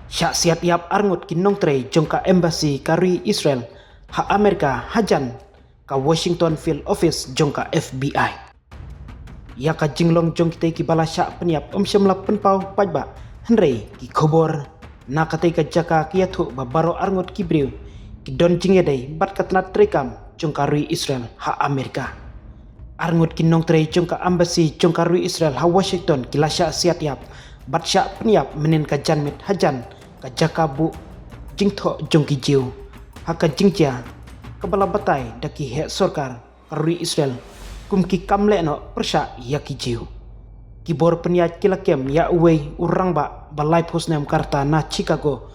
Syak siat yap arngut kinong tre jongka embassy kari Israel ha Amerika hajan ka Washington Field Office jongka FBI. Ya ka jinglong jong kita ki bala syak peniap syamla penpau pajba henrei ki khobor na katai ka jaka ki yathu babaro arngut ki briu ki don jingedai bat katnat trekam jongka ri Israel ha Amerika. Arngut kinong tre jongka embassy jongka ri Israel ha Washington ki la syak siat yap bat syak peniap menen ka janmit hajan ka jaka bu jingtho jongki jiu haka jingja kebala batai daki he sorkar kari Israel kum ki kamle no persya yaki jiu kibor peniat kilakem ya uwei urang ba balai posnem karta na Chicago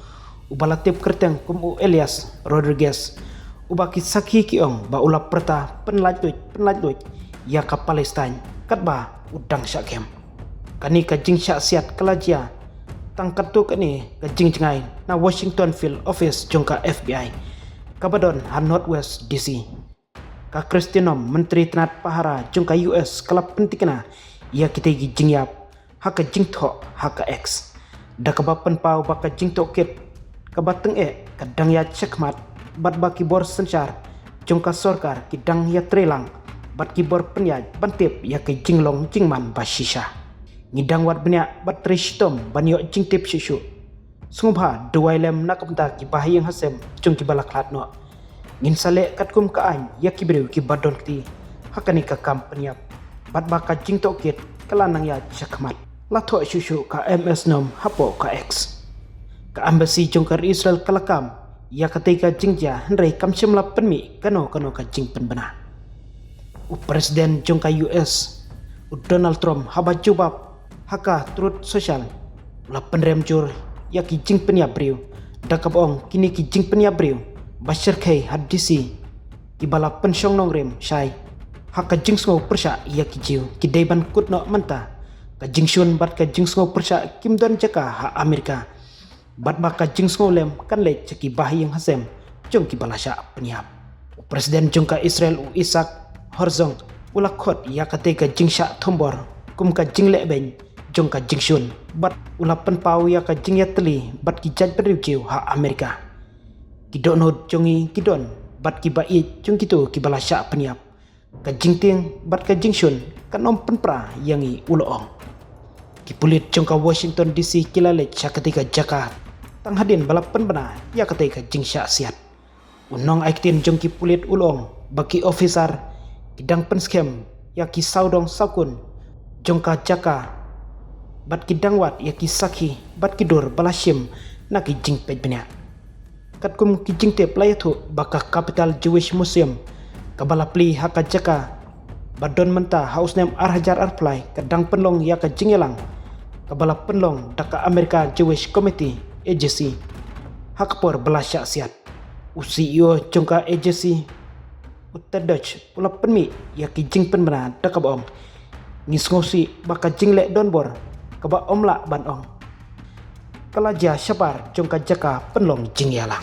ubala tip kerteng kum u Elias Rodriguez ubaki sakhi kiong ba ulap perta penlajut ya ka Palestine katba udang syakem kani ka jing syak siat kelajia tangkat tu kani ka jing jengai na Washington Field Office jongka FBI kabadon ha Northwest DC ka Kristianom Menteri Tenat Pahara jongka US kalap pentikna ia kita gi jingyap haka jingtho haka X da kabapan pau baka jingtho kit kabateng kadang ya cekmat bat baki bor sencar jongka sorkar kidang ya trelang bat kibor penyaj bantip ya ke jinglong jingman basisha ngidang wat benya bat trishtom banyo jingtip shishu sungubha duwailem nakapta ki bahayang hasem jong ki balaklat no ngin sale katkum ka an yakibreu ki badon ti hakani ka kampanyap bat baka jingto kit kalanang ya chakmat latho shishu ka MS nom hapo ka X ka embassy jongkar Israel kalakam ya ketika jingja henrei kamsim la penmi kano ka jing penbena u presiden jongka US u Donald Trump haba jubab haka truth social la penrem jur ya ki jing penya briu dakabong kini ki jing penya briu bashir kai hadisi ki bala pensyong nong rem shai haka jing sngo persya ya ki jiu ki deiban kutno menta ka jing shun bat ka jing sngo persya kim don jaka ha Amerika bat baka jing sngo lem kan le ceki bahiyang hasem jong ki bala sya penyap presiden jongka Israel u Isaac Herzog ulakot ya kateka jing sya thombor kum ka jing le ben jongka jingshun bat ulapan pau ya ka jing ya teli bat ki jaj beriu ha Amerika kidon no jongi kidon bat ki bai jong kitu ki bala sya peniap ka jingting bat ka jingshun kanom penpra yangi uloong ki pulit jongka Washington DC kilale sya ketika jaka tang hadin bala penbena ya ketika jing sya siat unong aiktin jong ki pulit ulong baki officer kidang penskem ya ki saudong sakun jongka jaka bat kidang wat ya ki sakhi bat kidur balashim na ki jing pej benya katkum ki jing te playathu baka capital Jewish Museum kabala pli haka jaka badon menta house name arhajar arplay kadang penlong ya ka jingelang kabala penlong daka America Jewish Committee agency hakpor belasya siat CEO jongka agency Uttar Dutch pula penmi ya ki jing penbena dakabom ngisngosi baka jingle donbor kaba omla ban ong kalaja syapar jongka jaka penlong jingyalang